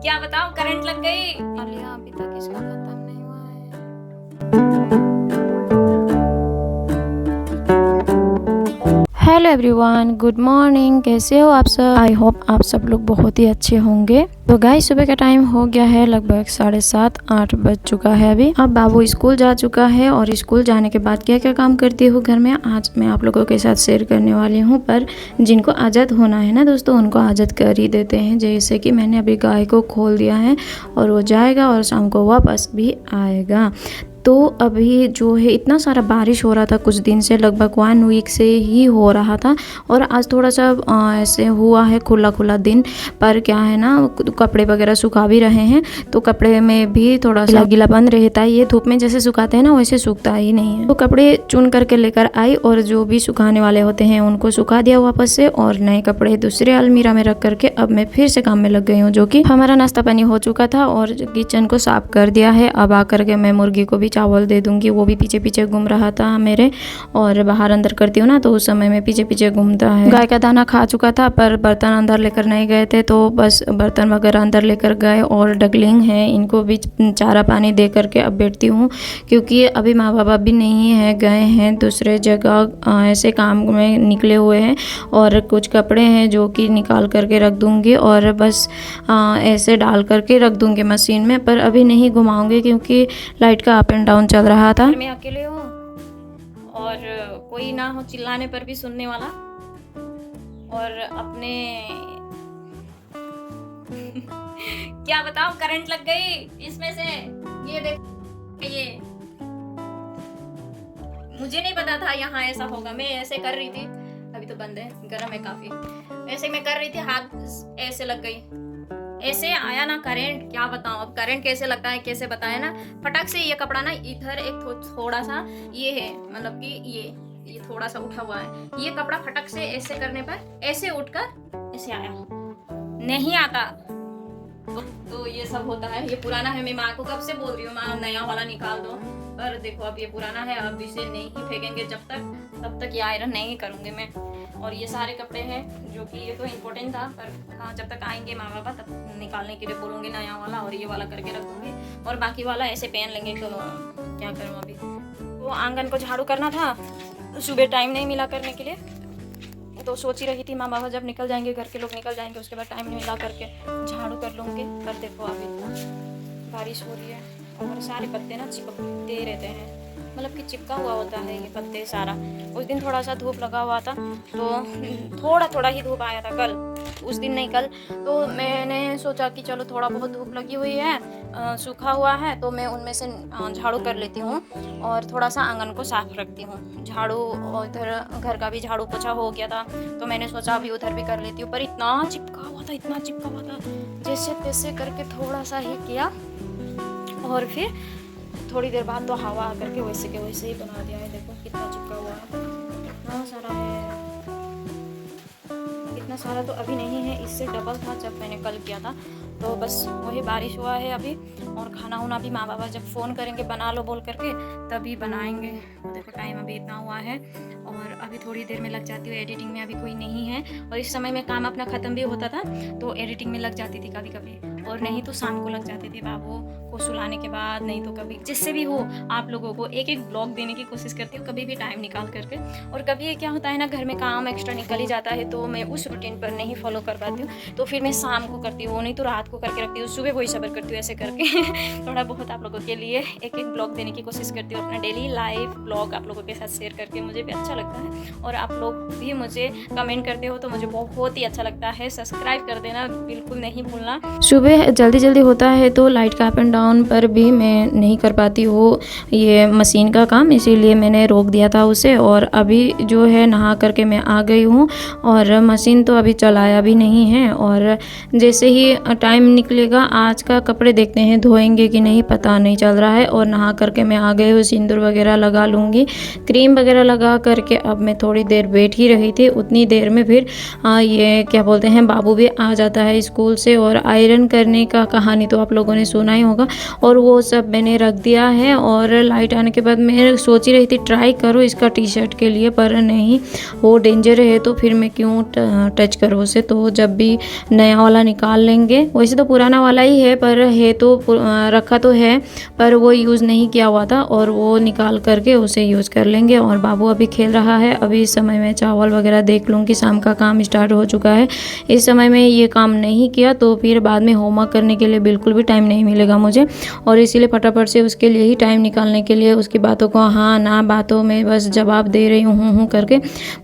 क्या बताऊं, करंट लग गई। आलिया अभी तक इसका खत्म नहीं हुआ है। Hello everyone, good morning. कैसे हो आप सब? आई होप आप सब लोग बहुत ही अच्छे होंगे। तो गाइस, सुबह का टाइम हो गया है, लगभग 7:30-8 बज चुका है अभी। अब बाबू स्कूल जा चुका है और स्कूल जाने के बाद क्या क्या काम करती हूँ घर में, आज मैं आप लोगों के साथ शेयर करने वाली हूँ। पर जिनको आज़ाद होना है ना दोस्तों, उनको आज़ाद कर ही देते हैं। जैसे कि मैंने अभी गाय को खोल दिया है और वो जाएगा और शाम को वापस भी आएगा। तो अभी जो है इतना सारा बारिश हो रहा था कुछ दिन से, लगभग 1 वीक से ही हो रहा था। और आज थोड़ा सा ऐसे हुआ है खुला खुला दिन। पर क्या है ना, कपड़े वगैरह सुखा भी रहे हैं तो कपड़े में भी थोड़ा सा गीलापन रहता है। ये धूप में जैसे सुखाते हैं ना, वैसे सूखता ही नहीं है। तो कपड़े चुन करके लेकर आई और जो भी सुखाने वाले होते हैं उनको सुखा दिया वापस से, और नए कपड़े दूसरे अलमीरा में रख करके अब मैं फिर से काम में लग गई हूँ। जो कि हमारा नाश्ता पानी हो चुका था और किचन को साफ कर दिया है। अब आकर के मैं मुर्गी को भी चावल दे दूंगी। वो भी पीछे पीछे घूम रहा था मेरे, और बाहर अंदर करती हूँ ना तो उस समय में पीछे पीछे घूमता है। गाय का दाना खा चुका था पर बर्तन अंदर लेकर नहीं गए थे, तो बस बर्तन वगैरह अंदर लेकर गए। और डगलिंग है, इनको भी चारा पानी दे करके अब बैठती हूँ, क्योंकि अभी माँ बाबा भी नहीं है, गए हैं दूसरे जगह ऐसे काम में निकले हुए हैं। और कुछ कपड़े हैं जो कि निकाल करके रख दूंगी और बस ऐसे डाल करके रख दूंगी मशीन में। पर अभी नहीं घुमाऊंगी क्योंकि लाइट का अप एंड डाउन चल रहा था। मैं अकेले हूँ और कोई ना हो चिल्लाने पर भी सुनने वाला, और अपने क्या बताऊं, करंट लग गई इसमें से। ये देख, ये मुझे नहीं पता था यहाँ ऐसा होगा। मैं ऐसे कर रही थी, अभी तो बंद है, गर्म है काफी। ऐसे मैं कर रही थी, हाथ ऐसे लग गई, ऐसे आया ना करंट। क्या बताऊं, अब करंट कैसे लगता है कैसे बताया ना। फटक से ये कपड़ा ना इधर एक थोड़ा सा ये है, मतलब कि ये थोड़ा सा उठा हुआ है। ये कपड़ा फटक से ऐसे करने पर ऐसे उठकर ऐसे आया, नहीं आता। तो ये सब होता है। ये पुराना है, मैं माँ को कब से बोल रही हूँ माँ नया वाला निकाल दो, पर देखो अब ये पुराना है, अब इसे नहीं ही फेंकेंगे जब तक, तब तक ये आयरन नहीं करूँगी मैं। और ये सारे कपड़े हैं जो कि ये तो इम्पोर्टेंट था, पर हाँ जब तक आएंगे माँ बाबा तब निकालने के लिए बोलूँगी नया वाला, और ये वाला करके रख दूँगी। और बाकी वाला ऐसे पहन लेंगे। तो क्या करूँ, अभी वो आंगन को झाड़ू करना था, सुबह टाइम नहीं मिला करने के लिए, तो सोच ही रही थी माँ बाबा जब निकल जाएंगे, घर के लोग निकल जाएंगे, उसके बाद टाइम नहीं मिला करके झाड़ू कर लूँगी। पर देखो अभी बारिश हो रही है और सारे पत्ते ना चिपकते रहते हैं, मतलब कि चिपका हुआ होता है ये पत्ते सारा। उस दिन थोड़ा सा धूप लगा हुआ था, तो थोड़ा थोड़ा ही धूप आया था कल, उस दिन नहीं कल। तो मैंने सोचा कि चलो थोड़ा बहुत धूप लगी हुई है, सूखा हुआ है, तो मैं उनमें से झाड़ू कर लेती हूँ और थोड़ा सा आंगन को साफ रखती हूँ। झाड़ू, और इधर घर का भी झाड़ू पोछा हो गया था, तो मैंने सोचा अभी उधर भी कर लेती हूँ। पर इतना चिपका हुआ था, इतना चिपका हुआ था, जैसे तैसे करके थोड़ा सा ही किया और फिर थोड़ी देर बाद तो हवा आकर के वैसे के वैसे ही बना दिया है। देखो कितना चिपका हुआ है, इतना सारा है। इतना सारा तो अभी नहीं है, इससे डबल था जब मैंने कल किया था। तो बस वही बारिश हुआ है अभी, और खाना वाना भी माँ बाबा जब फ़ोन करेंगे बना लो बोल करके तभी बनाएंगे। देखो टाइम अभी इतना हुआ है और अभी थोड़ी देर में लग जाती हूँ एडिटिंग में। अभी कोई नहीं है और इस समय में काम अपना ख़त्म भी होता था, तो एडिटिंग में लग जाती थी कभी कभी, और नहीं तो शाम को लग जाती थी बाबू को सुलाने के बाद, नहीं तो कभी जिससे भी हो आप लोगों को एक एक ब्लॉग देने की कोशिश करती हूँ कभी भी टाइम निकाल करके। और कभी क्या होता है ना, घर में काम एक्स्ट्रा निकल ही जाता है, तो मैं उस रूटीन पर नहीं फॉलो कर पाती हूँ, तो फिर मैं शाम को करती हूँ, नहीं तो रात को करके रखती हूँ, सुबह वही सबर करती हूँ ऐसे करके थोड़ा बहुत आप लोगों के लिए एक एक ब्लॉग देने की कोशिश करती हूँ। अपना डेली लाइफ ब्लॉग आप लोगों के साथ शेयर करके मुझे भी अच्छा लगता है, और आप लोग भी मुझे कमेंट करते हो तो मुझे बहुत ही अच्छा लगता है। सब्सक्राइब कर देना बिल्कुल नहीं भूलना। सुबह जल्दी जल्दी होता है तो लाइट का अप एंड डाउन पर भी मैं नहीं कर पाती हूँ ये मशीन का काम, इसीलिए मैंने रोक दिया था उसे। और अभी जो है नहा करके मैं आ गई हूँ, और मशीन तो अभी चलाया भी नहीं है। और जैसे ही टाइम निकलेगा, आज का कपड़े देखते हैं धोएंगे कि नहीं पता नहीं चल रहा है। और नहा करके मैं आ गई हूँ, सिंदूर वगैरह लगा लूँगी, क्रीम वगैरह लगा करके अब मैं थोड़ी देर बैठ ही रही थी। उतनी देर में फिर ये क्या बोलते हैं, बाबू भी आ जाता है स्कूल से, और आयरन करने करने का कहानी तो आप लोगों ने सुना ही होगा। और वो सब मैंने रख दिया है। और लाइट आने के बाद मैं सोच ही रही थी ट्राई करो इसका टी शर्ट के लिए, पर नहीं, वो डेंजर है तो फिर मैं क्यों टच करूँ उसे। तो जब भी नया वाला निकाल लेंगे, वैसे तो पुराना वाला ही है, पर है तो रखा तो है, पर वो यूज़ नहीं किया हुआ था, और वो निकाल करके उसे यूज़ कर लेंगे। और बाबू अभी खेल रहा है। अभी इस समय में चावल वगैरह देख लूँगी, शाम का काम स्टार्ट हो चुका है। इस समय में ये काम नहीं किया तो फिर बाद में होमवर्क करने के लिए बिल्कुल भी टाइम नहीं मिलेगा मुझे, और इसीलिए फटाफट से उसके लिए ही टाइम निकालने के लिए उसकी बातों को हाँ ना बातों में बस जवाब दे रही हूँ करके,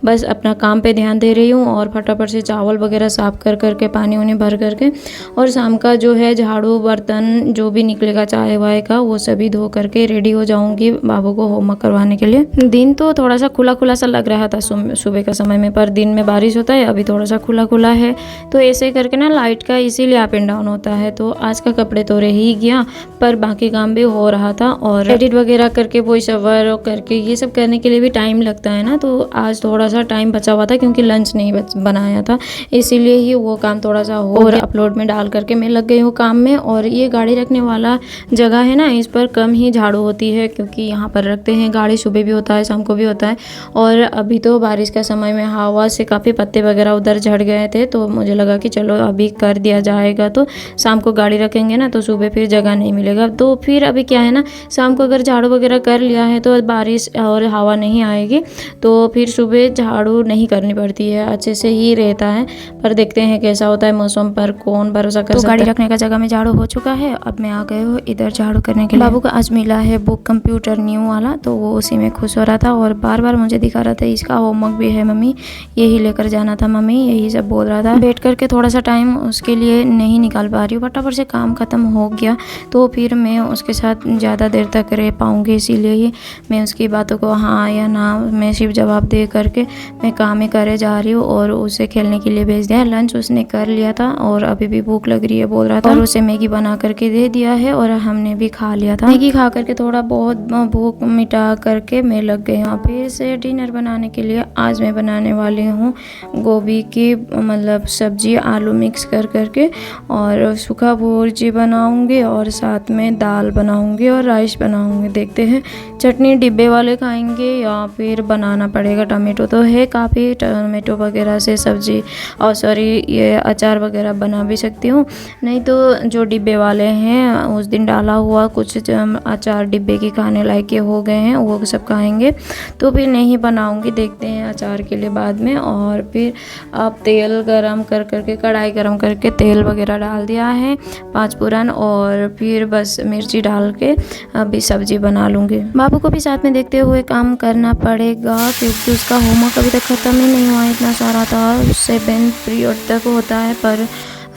बस अपना काम पे ध्यान दे रही हूँ। और फटाफट से चावल वगैरह साफ़ कर करके पानी उन्हें भर करके, और शाम का जो है झाड़ू बर्तन जो भी निकलेगा चाय वाय का वो सभी धो करके रेडी हो जाऊँगी बाबू को होमवर्क करवाने के लिए। दिन तो थोड़ा सा खुला खुला सा लग रहा था सुबह का समय में, पर दिन में बारिश होता है, अभी थोड़ा सा खुला खुला है, तो ऐसे करके ना लाइट का इसीलिए अप एंड डाउन होता है। तो आज का कपड़े तो रह ही गया, पर बाकी काम भी हो रहा था, और एडिट वगैरह करके वॉइस ओवर करके ये सब करने के लिए भी टाइम लगता है ना, तो आज थोड़ा सा टाइम बचा हुआ था क्योंकि लंच नहीं बनाया था, इसीलिए ही वो काम थोड़ा सा हो रहा। अपलोड में डाल करके मैं लग गई हूँ काम में। और ये गाड़ी रखने वाला जगह है ना, इस पर कम ही झाड़ू होती है क्योंकि यहाँ पर रखते हैं गाड़ी, सुबह भी होता है शाम को भी होता है। और अभी तो बारिश का समय में हवा से काफ़ी पत्ते वगैरह उधर झड़ गए थे, तो मुझे लगा कि चलो अभी कर दिया जाएगा, तो शाम को गाड़ी रखेंगे ना तो सुबह फिर जगह नहीं मिलेगा। तो फिर अभी क्या है ना, शाम को अगर झाड़ू वगैरह कर लिया है तो बारिश और हवा नहीं आएगी, तो फिर सुबह झाड़ू नहीं करनी पड़ती है, अच्छे से ही रहता है। पर देखते हैं कैसा होता है, मौसम पर कौन भरोसा कर सकता है। गाड़ी रखने का जगह में झाड़ू हो चुका है, अब मैं आ गई हूँ इधर झाड़ू करने के लिए। बाबू को आज मिला है बुक कंप्यूटर न्यू वाला, तो वो उसी में खुश हो रहा था और बार बार मुझे दिखा रहा था इसका होमवर्क भी है मम्मी, यही लेकर जाना था मम्मी, यही सब बोल रहा था। बैठ करके थोड़ा सा टाइम उसके लिए नहीं निकाल पा रही हूँ, फटाफट से काम खत्म हो गया तो फिर मैं उसके साथ ज़्यादा देर तक रह पाऊँगी, इसीलिए ही मैं उसकी बातों को हाँ या ना मैं सिर्फ जवाब दे करके मैं काम ही करे जा रही हूँ। और उसे खेलने के लिए भेज दिया। लंच उसने कर लिया था और अभी भी भूख लग रही है बोल रहा था, और उसे मैगी बना करके दे दिया है और हमने भी खा लिया था। मैगी खा करके थोड़ा बहुत भूख मिटा करके मैं लग गई हूँ फिर से डिनर बनाने के लिए। आज मैं बनाने वाली हूँ गोभी की मतलब सब्जी आलू मिक्स कर करके, और सूखा भुर्जी बनाऊंगी और साथ में दाल बनाऊंगी और राइस बनाऊंगी। देखते हैं चटनी डिब्बे वाले खाएंगे या फिर बनाना पड़ेगा। टमाटो तो है काफ़ी, टमाटो वगैरह से सब्जी और सॉरी ये अचार वगैरह बना भी सकती हूँ, नहीं तो जो डिब्बे वाले हैं उस दिन डाला हुआ कुछ अचार डिब्बे की खाने लायक के हो गए हैं, वो सब खाएंगे तो फिर नहीं बनाऊंगी। देखते हैं अचार के लिए बाद में। और फिर अब तेल गरम कर करके कढ़ाई गरम करके तेल वगैरह डाल दिया है 5 पूरन, और फिर बस मिर्ची डाल के अभी सब्जी बना लूँगी। बाबू को भी साथ में देखते हुए काम करना पड़ेगा क्योंकि उसका होमवर्क अभी तक ख़त्म ही नहीं हुआ, इतना सारा था। 7 पीरियड तक होता है पर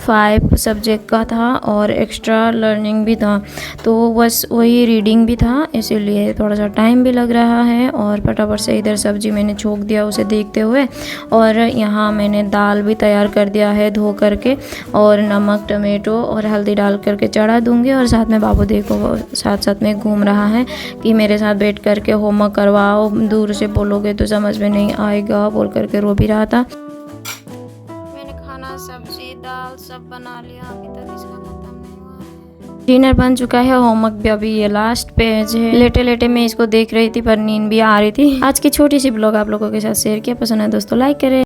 5 सब्जेक्ट का था और एक्स्ट्रा लर्निंग भी था, तो बस वही रीडिंग भी था, इसीलिए थोड़ा सा टाइम भी लग रहा है। और फटाफट से इधर सब्जी मैंने छोक दिया उसे देखते हुए, और यहाँ मैंने दाल भी तैयार कर दिया है धो करके, और नमक टमाटो और हल्दी डाल करके चढ़ा दूँगी। और साथ में बाबू देखो साथ साथ में घूम रहा है कि मेरे साथ बैठ करके होमवर्क करवाओ, दूर से बोलोगे तो समझ में नहीं आएगा बोल करके रो भी रहा था। सब्जी दाल सब बना लिया, अभी तक इसका खत्म नहीं हुआ है। डिनर बन चुका है, होमवर्क भी अभी ये लास्ट पेज है। लेटे लेटे मैं इसको देख रही थी पर नींद भी आ रही थी। आज की छोटी सी ब्लॉग आप लोगों के साथ शेयर किया, पसंद है दोस्तों लाइक करें।